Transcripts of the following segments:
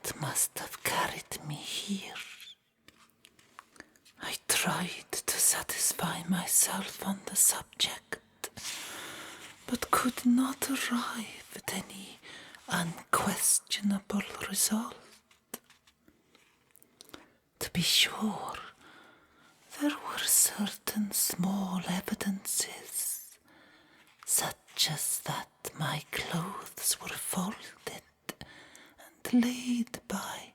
What must have carried me here? I tried to satisfy myself on the subject, but could not arrive at any unquestionable result. To be sure, there were certain small evidences, such as that my clothes were folded and laid by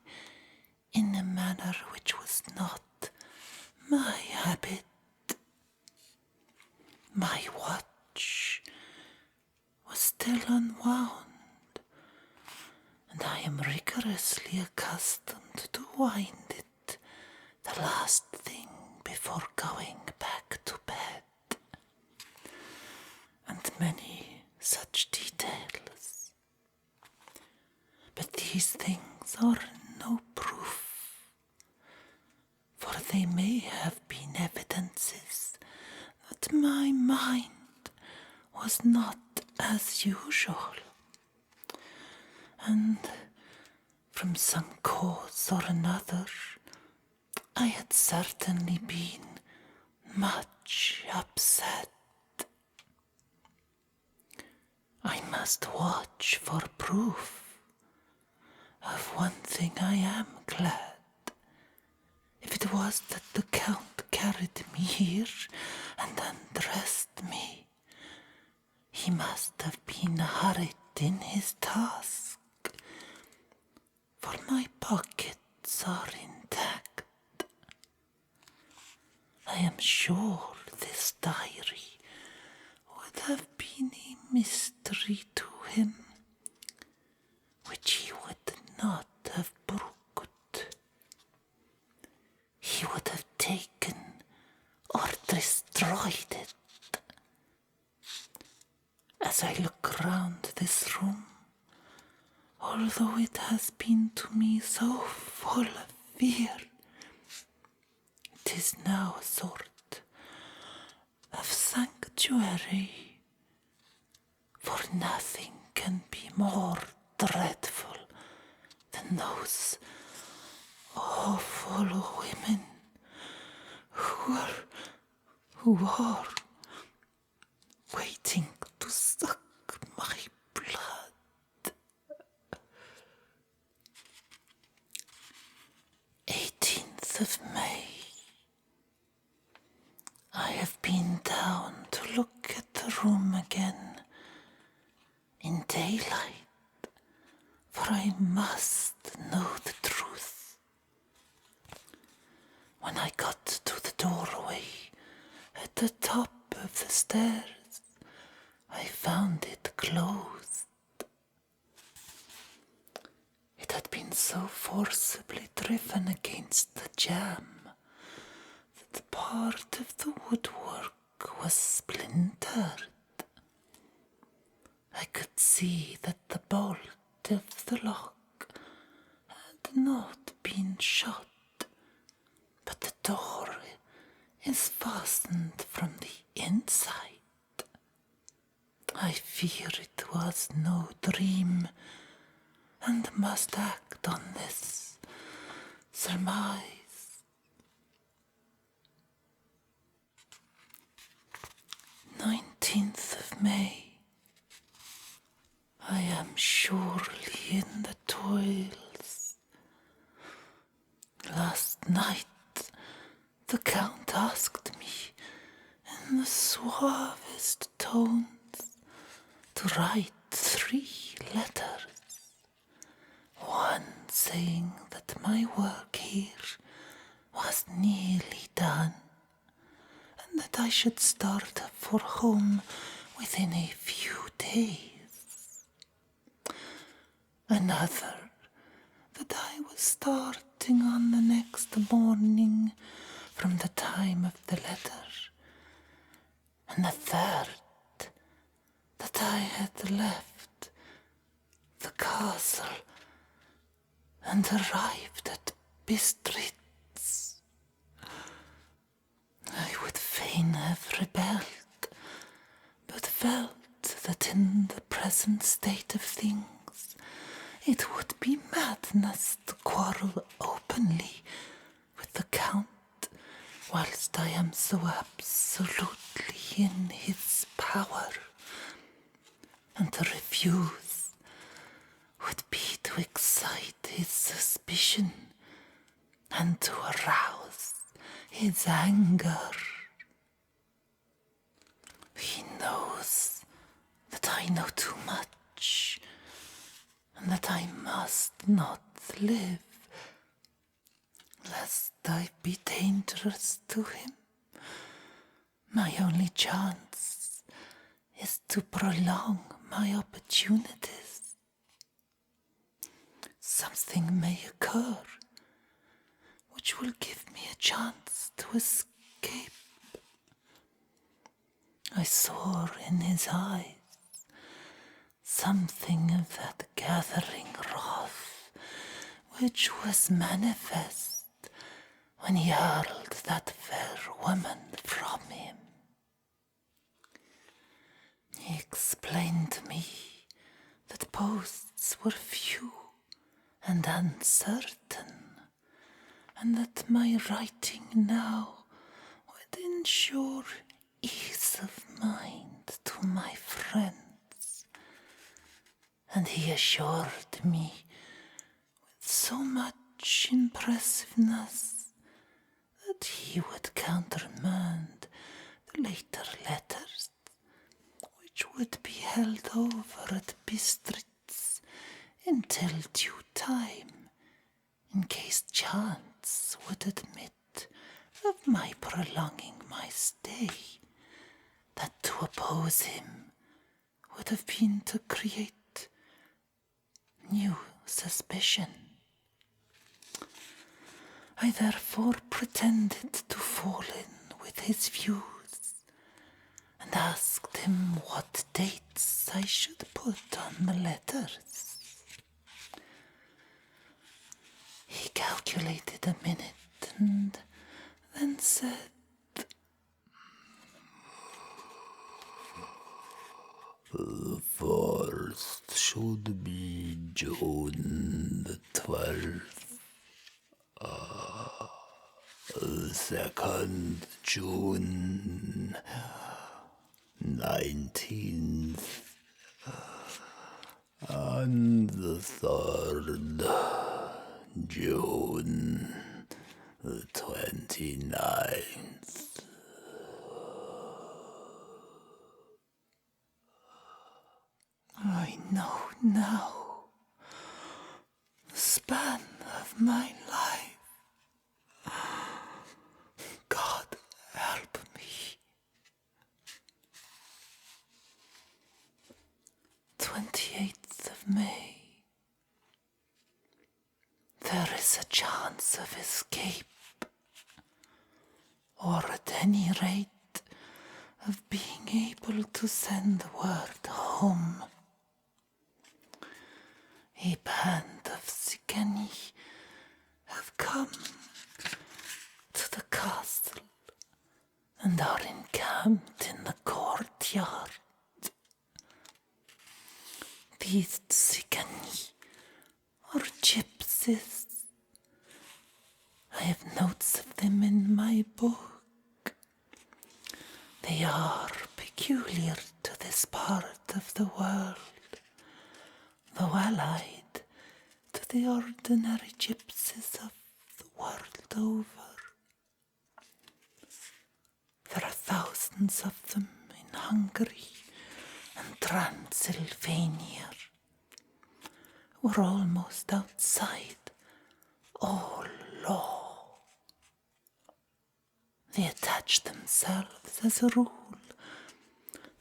in a manner which was not my habit. My watch was still unwound, and I am rigorously accustomed to wind it the last thing before going back to bed, and many such details. But these things are no proof, for they may have been evidences that my mind was not as usual, and from some cause or another I had certainly been much upset. I must watch for proof. Of one thing I am glad. If it was that the Count carried me here and undressed me, he must have been hurried in his task, for my pockets are intact. I am sure this diary would have been a mystery to him, which he would not have brooked. He would have taken or destroyed it. As I look round this room, although it has been to me so full of fear, it is now a sort of sanctuary, for nothing can be more dreadful than those awful women who are waiting to suck my blood. 18th of May. I have been down to look at the room again in daylight, for I must know the truth. When I got to the doorway at the top of the stairs, I found it closed. It had been so forcibly driven against the jamb that part of the woodwork was splintered. I could see that the bolt of the lock had not been shut, but the door is fastened from the inside. I fear it was no dream, and must act on this surmise. 19th of May. I am surely in the toils. Last night the Count asked me in the suavest tones to write 3 letters, one saying that my work here was nearly done, and that I should start for home within a few days. Another, that I was starting on the next morning from the time of the letter, and the third, that I had left the castle and arrived at Bistritz. I would fain have rebelled, but felt that in the present state of things It would be madness to quarrel openly with the Count whilst I am so absolutely in his power, and to refuse would be to excite his suspicion and to arouse his anger. He knows that I know too much, and that I must not live, lest I be dangerous to him. My only chance is to prolong my opportunities. Something may occur which will give me a chance to escape. I saw in his eyes something of that gathering wrath which was manifest when he hurled that fair woman from him. He explained to me that posts were few and uncertain, and that my writing now would ensure ease of mind to my friends. And he assured me with so much impressiveness that he would countermand the later letters, which would be held over at Bistritz until due time, in case chance would admit of my prolonging my stay, that to oppose him would have been to create new suspicion. I therefore pretended to fall in with his views, and asked him what dates I should put on the letters. He calculated a minute and then said, "The first should be June the 12th. The second, June 19th. And the third, June the 29th. I know now the span of my life. God help me. 28th of May. There is a chance of escape, or at any rate of being able to send word home. A band of Sikani have come to the castle and are encamped in the courtyard. These Sikani are gypsies. I have notes of them in my book. They are peculiar to this part of the world, though allied to the ordinary gypsies of the world over. There are thousands of them in Hungary and Transylvania, who are almost outside all law. They attach themselves as a rule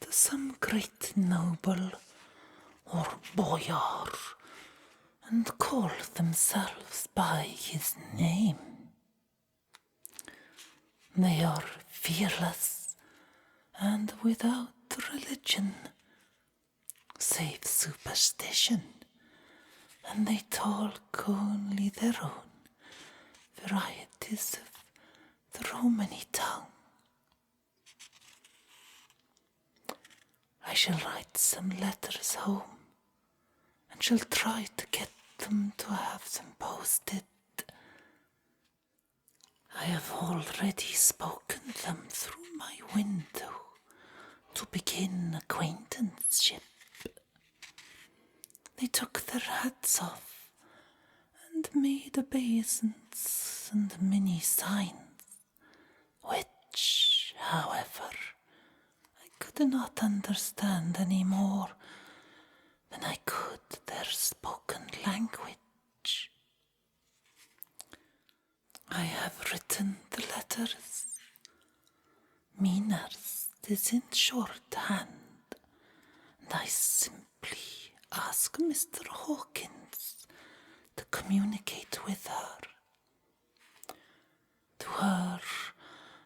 to some great noble or boyar and call themselves by his name. They are fearless and without religion, save superstition, and they talk only their own varieties of the Romany tongue. I shall write some letters home, and shall try to get them to have them posted. I have already spoken them through my window to begin acquaintanceship. They took their hats off and made obeisance and many signs, which, however, I could not understand any more than I could their spoken language. I have written the letters. Miner's is in shorthand, and I simply ask Mr. Hawkins to communicate with her. To her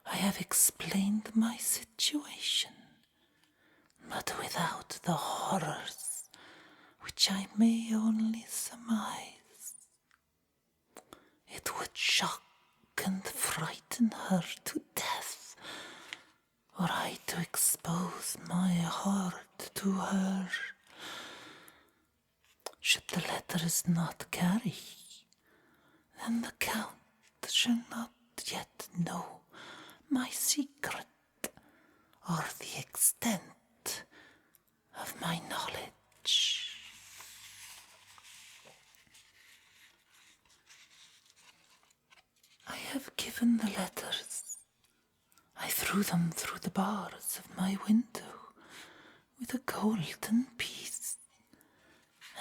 I have explained my situation, but without the horrors which I may only surmise. It would shock and frighten her to death were I to expose my heart to her. Should the letters not carry, then the Count shall not yet know my secret or the extent of my knowledge. I have given the letters. I threw them through the bars of my window with a golden piece,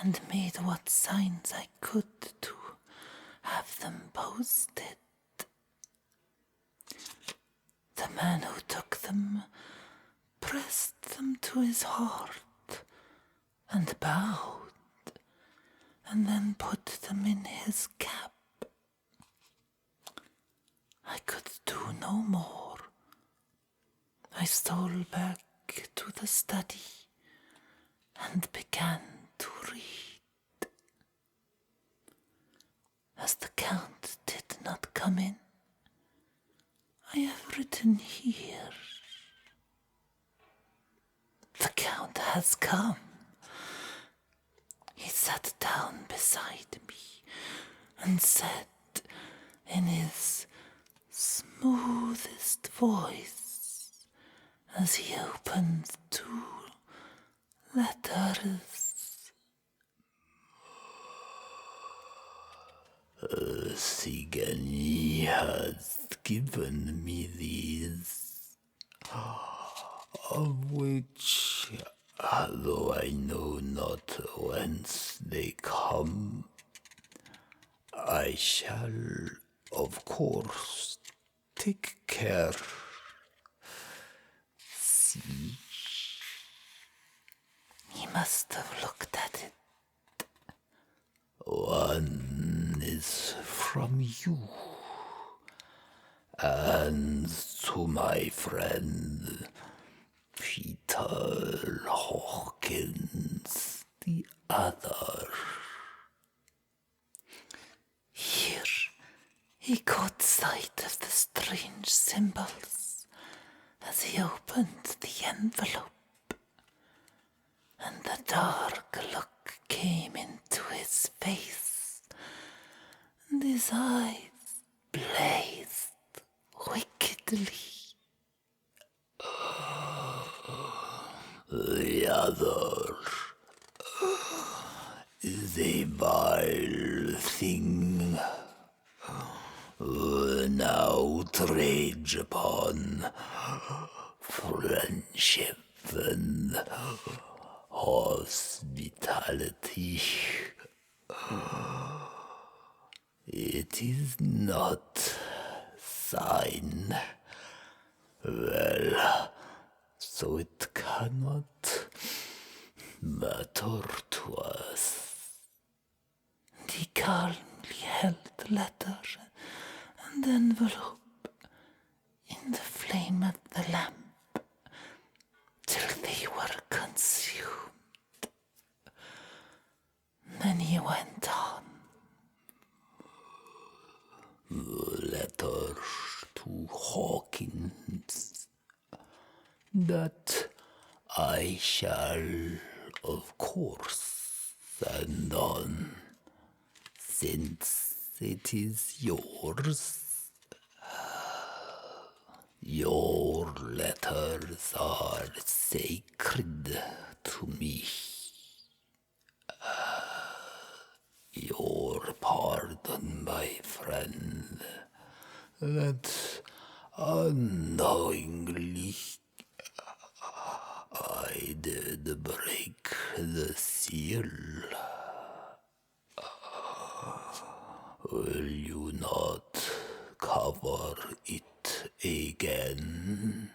and made what signs I could to have them posted. The man who took them pressed them to his heart and bowed, and then put them in his cap. I could do no more. I stole back to the study and began to read. As the Count did not come in, I have written here. The Count has come. He sat down beside me and said in his smoothest voice, as he opened 2 letters. Sigany has given me these, of which, though I know not whence they come, I shall, of course, take care. See? He must have looked at it. One is from you, and to my friend Peter Hawkins the other. Here he caught sight of the strange symbols as he opened the envelope, and a dark look came into his face, and his eyes blazed wickedly. The other is a vile thing, an outrage upon friendship and hospitality. It is not thine. Well, so it cannot matter to us. And he calmly held the letter and envelope in the flame of the lamp till they were consumed. Then he went on. The letter to Hawkins, that I shall, of course, send on. since it is yours. Your letters are sacred to me. Your pardon, my friend, that unknowingly I did break the seal. Will you not cover it again?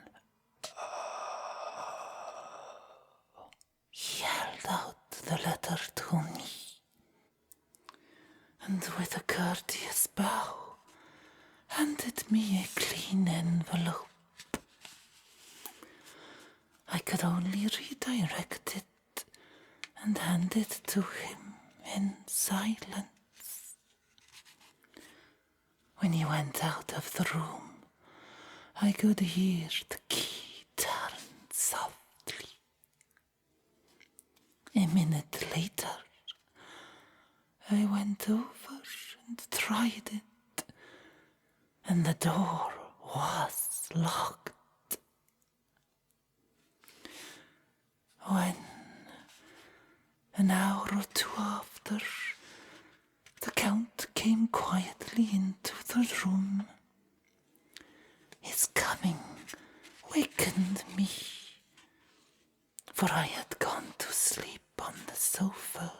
He held out the letter to me, and with a courteous bow, handed me a clean envelope. I could only redirect it and hand it to him in silence. When he went out of the room, I could hear the key turn softly. A minute later, I went over and tried it, and the door was locked. When, an hour or two after, the Count came quietly into the room, his coming wakened me, for I had gone to sleep on the sofa.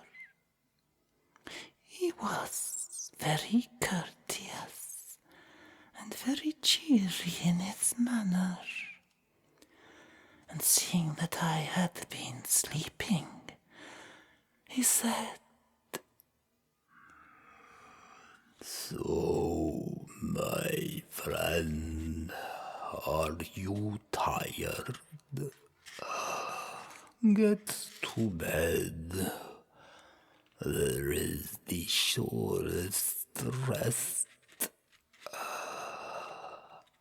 He was very courteous and very cheery in his manner, and seeing that I had been sleeping, he said, So, my friend, are you tired? Get to bed. There is the surest rest.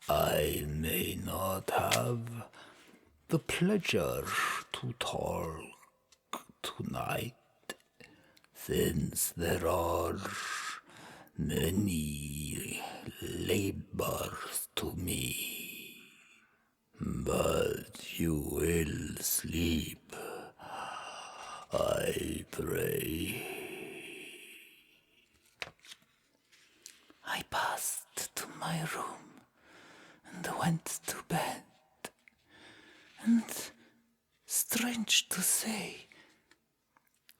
I may not have the pleasure to talk tonight, since there are many labors to me. But you will sleep, I pray. I passed to my room and went to bed, and, strange to say,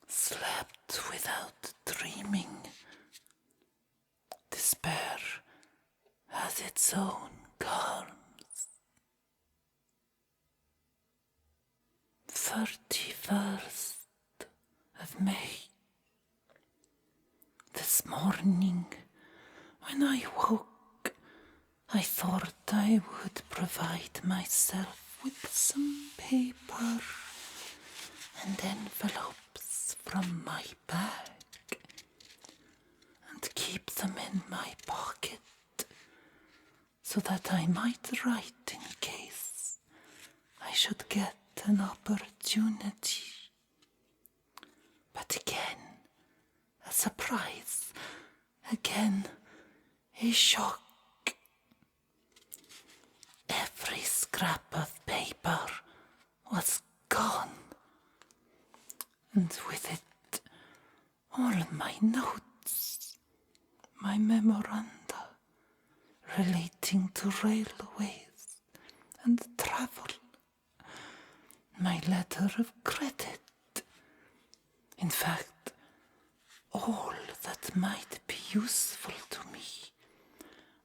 slept without dreaming. Despair has its own calms. 31st of May. This morning, when I woke, I thought I would provide myself with some paper and envelopes from my bag and keep them in my pocket so that I might write in case I should get an opportunity. But again, a surprise, again, a shock. Every scrap of paper was gone, and with it all my notes, my memoranda relating to railways and travel, my letter of credit. In fact, all that might be useful to me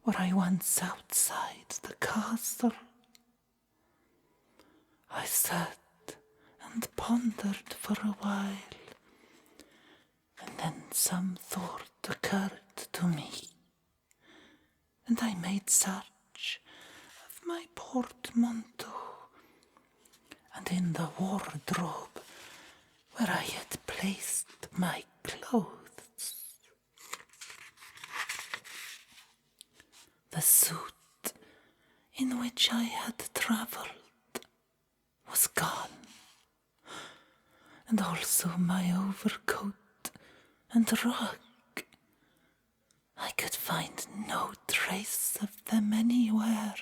were I once outside the castle. I sat and pondered for a while, and then some thought occurred to me, and I made search of my portmanteau and in the wardrobe where I had placed my clothes. The suit in which I had travelled was gone, and also my overcoat and rug. find no trace of them anywhere.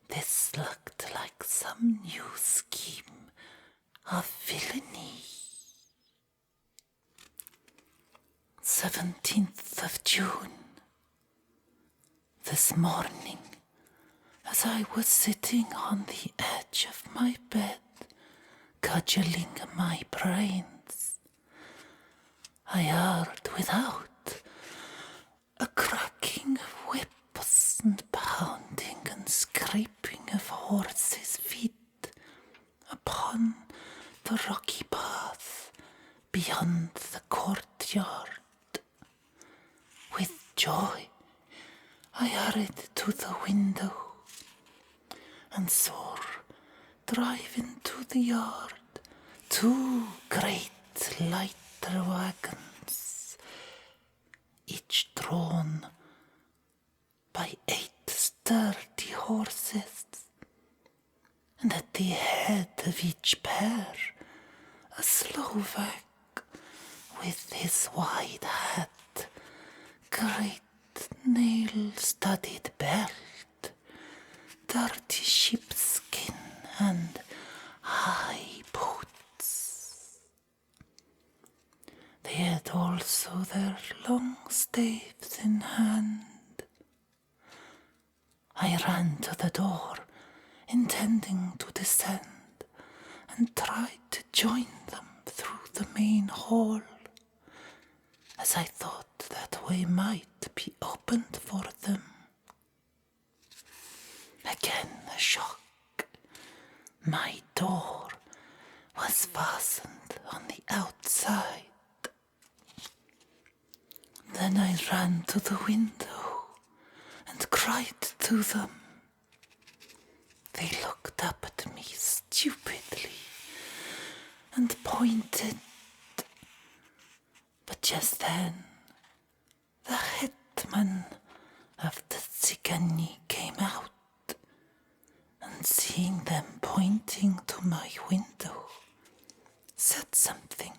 This looked like some new scheme of villainy. 17th of June. This morning, as I was sitting on the edge of my bed, cudgelling my brains, I heard without a cracking of whips and pounding and scraping of horses' feet upon the rocky path beyond the courtyard. With joy, I hurried to the window and saw drive into the yard 2 great lighter wagons, each drawn by 8 sturdy horses, and at the head of each pair a Slovak with his wide hat, great nail-studded belt, dirty sheepskin, and high boots. They had also their long staves in hand. I ran to the door, intending to descend, and tried to join them through the main hall, as I thought that way might be opened for them. Again a shock. My door was fastened on the outside. Then I ran to the window and cried to them. They looked up at me stupidly and pointed. But just then, the hetman of the Tsigani came out, and seeing them pointing to my window, said something,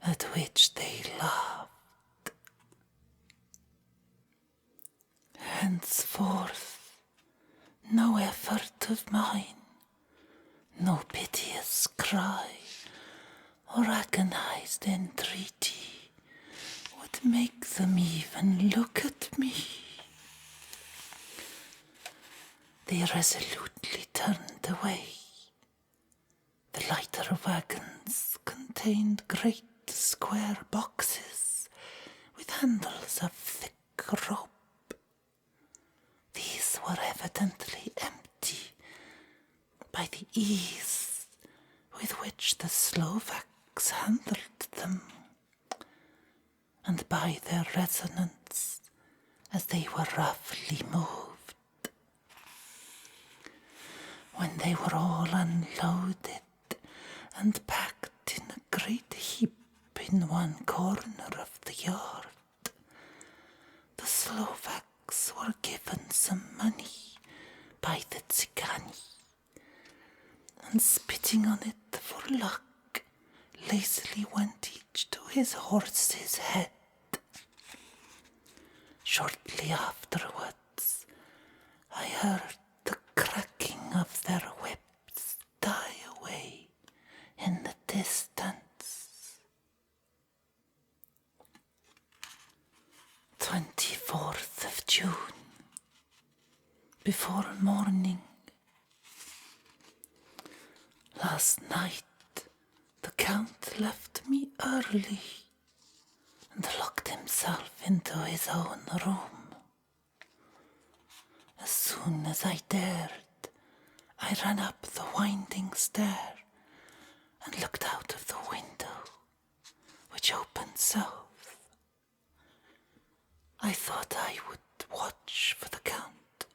at which they laughed. Henceforth, no effort of mine, no piteous cry, or agonized entreaty would make them even look at me. They resolutely turned away. The lighter wagons contained great square boxes with handles of thick rope. These were evidently empty by the ease with which the Slovaks handled them, and by their resonance as they were roughly moved. When they were all unloaded and packed in a great heap in one corner of the yard, the Slovaks were given some money by the Tsigani, and spitting on it for luck, lazily went each to his horse's head. Shortly afterwards, I heard the cracking of their whips die away in the distance. 24th of June. Before morning. Last night the Count left me early and locked himself into his own room. As soon as I dared, I ran up the winding stair and looked out of the window, which opened south. I thought I would watch for the Count,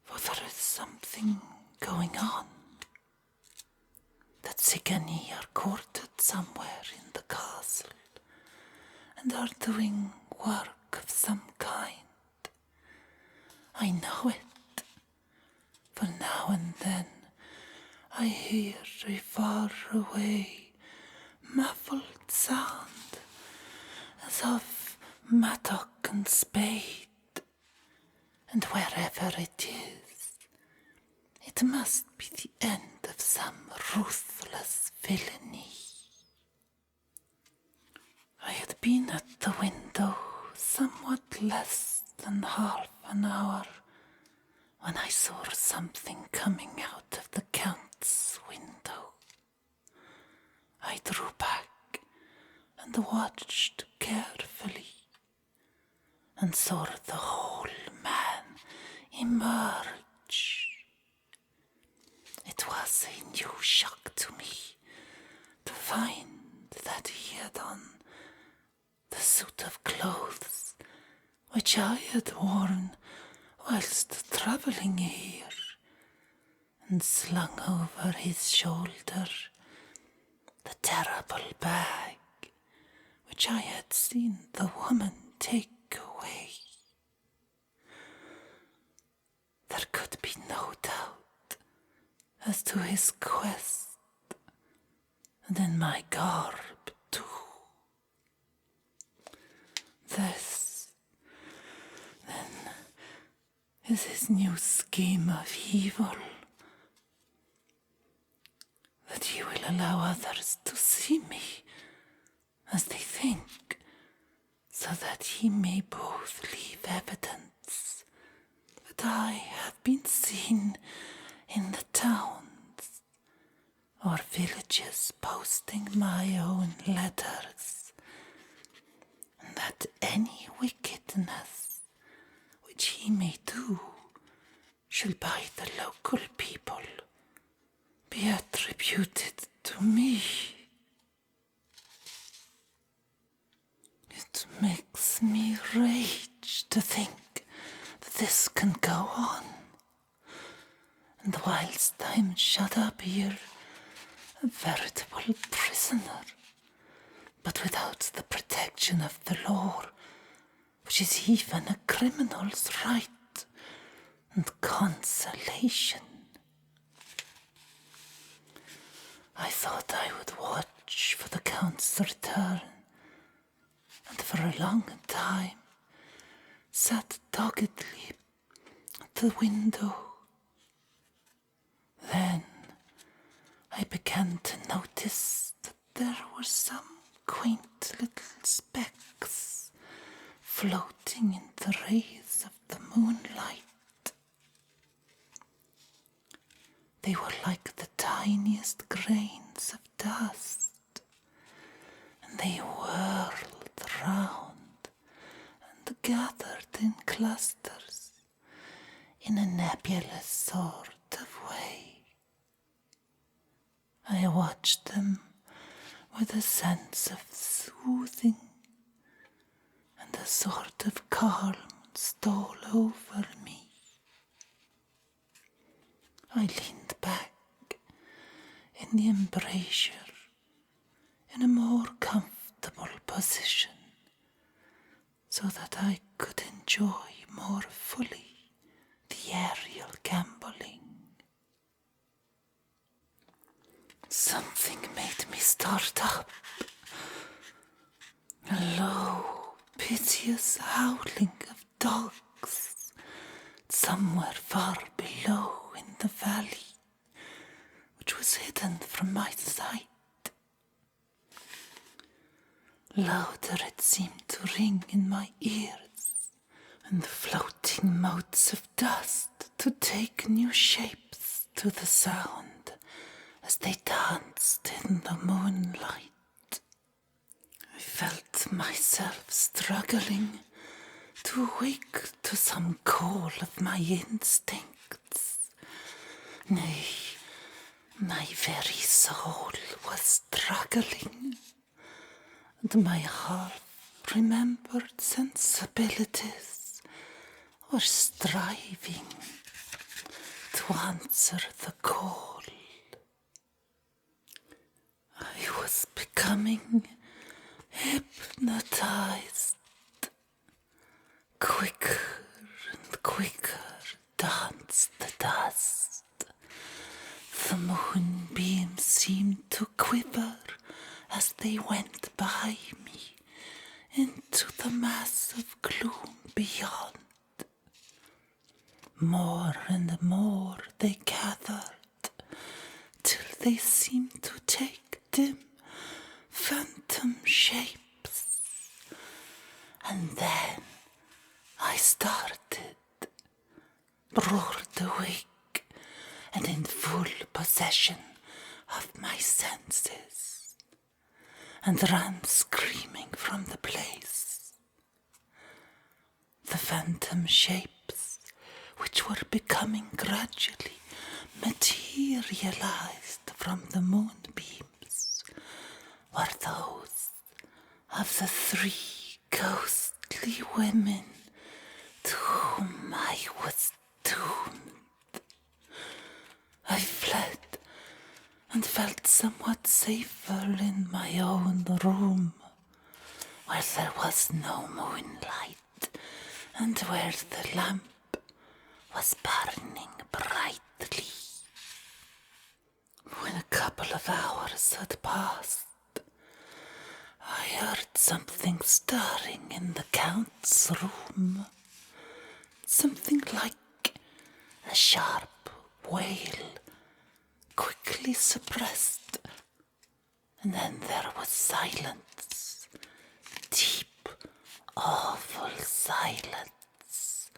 for there is something going on. The Tsigani are quartered somewhere in the castle and are doing work of some kind. I know it, for now and then I hear a far away, muffled sound as of mattock and spade, and wherever it is, it must be the end of some ruthless villainy. I had been at the window somewhat less than half an hour when I saw something coming out of the Count's window. I drew back and watched carefully, and saw the whole man emerge. It was a new shock to me to find that he had on the suit of clothes which I had worn whilst travelling here, and slung over his shoulder the terrible bag which I had seen the woman take away. There could be no doubt as to his quest, and in my garb too. This, then, is his new scheme of evil, that he will allow others to see me as they think, so that he may both leave evidence that I have been seen in the towns or villages posting my own letters, and that any wickedness which he may do shall by the local people be attributed to me. It makes me rage to think that this can go on, and whilst I'm shut up here, a veritable prisoner, but without the protection of the law, which is even a criminal's right and consolation. I thought I would watch for the Count's return, and for a long time sat doggedly at the window. Then I began to notice that there were some quaint little specks floating in the rays of the moonlight. They were like the tiniest grains of dust, and they whirled round and gathered in clusters in a nebulous sort of way. I watched them with a sense of soothing, and a sort of calm stole over me. I leaned back in the embrasure in a more comfortable position, so that I could enjoy more fully the aerial gambolling. Something made me start up. A low, piteous howling of dogs somewhere far below in the valley, which was hidden from my sight. Louder it seemed to ring in my ears, and the floating motes of dust to take new shapes to the sound as they danced in the moonlight. I felt myself struggling to wake to some call of my instincts. Nay, my very soul was struggling, and my half-remembered sensibilities were striving to answer the call. I was becoming hypnotized. Quicker and quicker danced the dust. The moonbeams seemed to quiver as they went by me into the mass mass of gloom beyond. More and more they gathered, till they seemed to take dim phantom shapes. And then I started, broad awake and in full possession of my senses, and ran screaming from the place. The phantom shapes, which were becoming gradually materialized from the moonbeams, were those of the 3 ghostly women to whom I was doomed. I fled and felt somewhat safer in my own room, where there was no moonlight and where the lamp was burning brightly. When a couple of hours had passed, I heard something stirring in the Count's room. Something like a sharp wail, quickly suppressed, and then there was silence, deep, awful silence,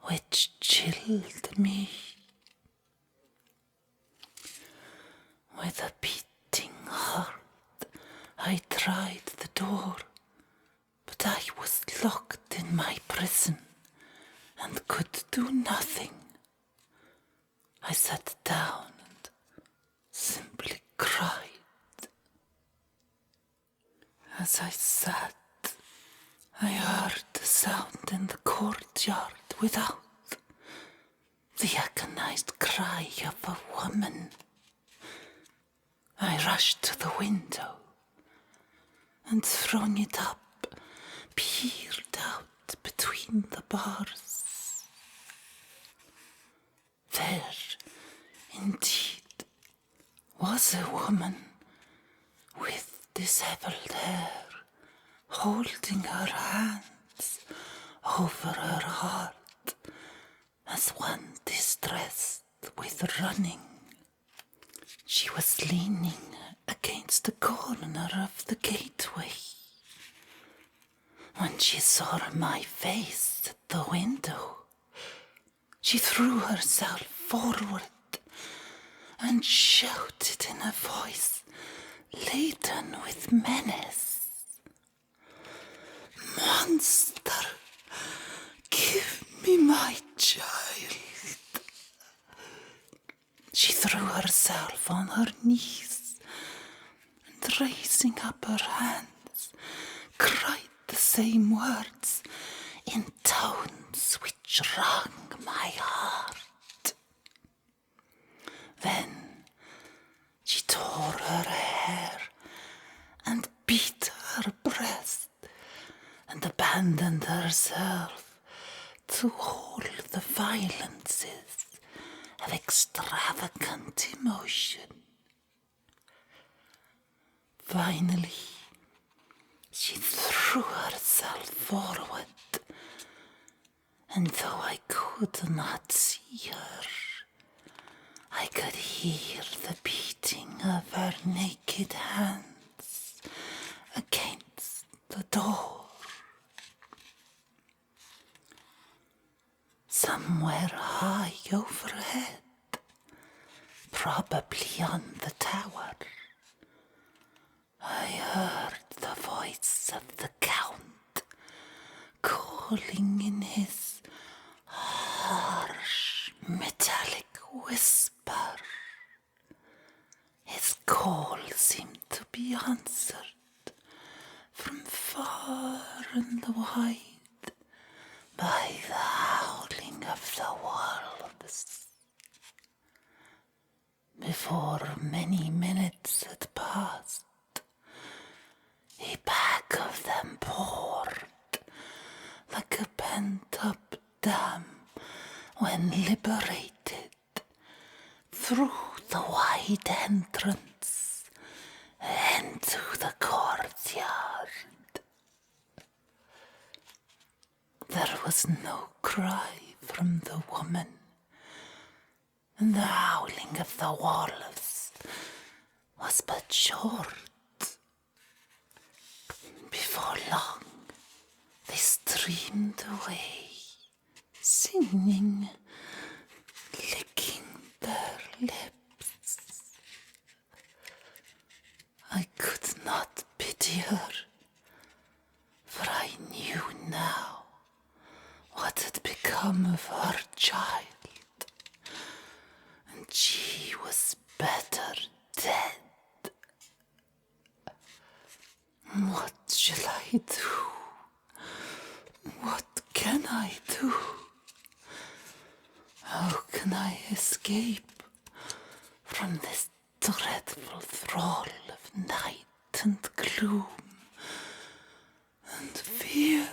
which chilled me. With a beating heart, I tried the door, but I was locked in my prison and could do nothing. I sat down and simply cried. As I sat, I heard a sound in the courtyard without, the agonized cry of a woman. I rushed to the window and, throwing it up, peered out between the bars. There, indeed, was a woman with dishevelled hair, holding her hands over her heart as one distressed with running. She was leaning against the corner of the gateway. When she saw my face at the window, she threw herself forward and shouted in a voice laden with menace, "Monster, give me my child." She threw herself on her knees and, raising up her hands, cried the same words in tones which wrung my heart. Then she tore her hair and beat her breast and abandoned herself to all the violences of extravagant emotion. Finally, she threw herself forward, and though I could not see her, I could hear the beating of her naked hands against the door. Somewhere high overhead, probably on the tower, I heard the voice of the Count calling in his harsh, metallic whisper. His call seemed to be answered from far and wide by the howling of the wolves. Before many minutes had passed, a pack of them poured like a pent-up dam when liberated through the wide entrance into the courtyard. There was no cry from the woman, and the howling of the wolves was but short. Before long, they streamed away, singing, licking their lips. I could not pity her, for I knew now what had become of her child, and she was better dead. What shall I do? What can I do? How can I escape from this dreadful thrall of night and gloom and fear?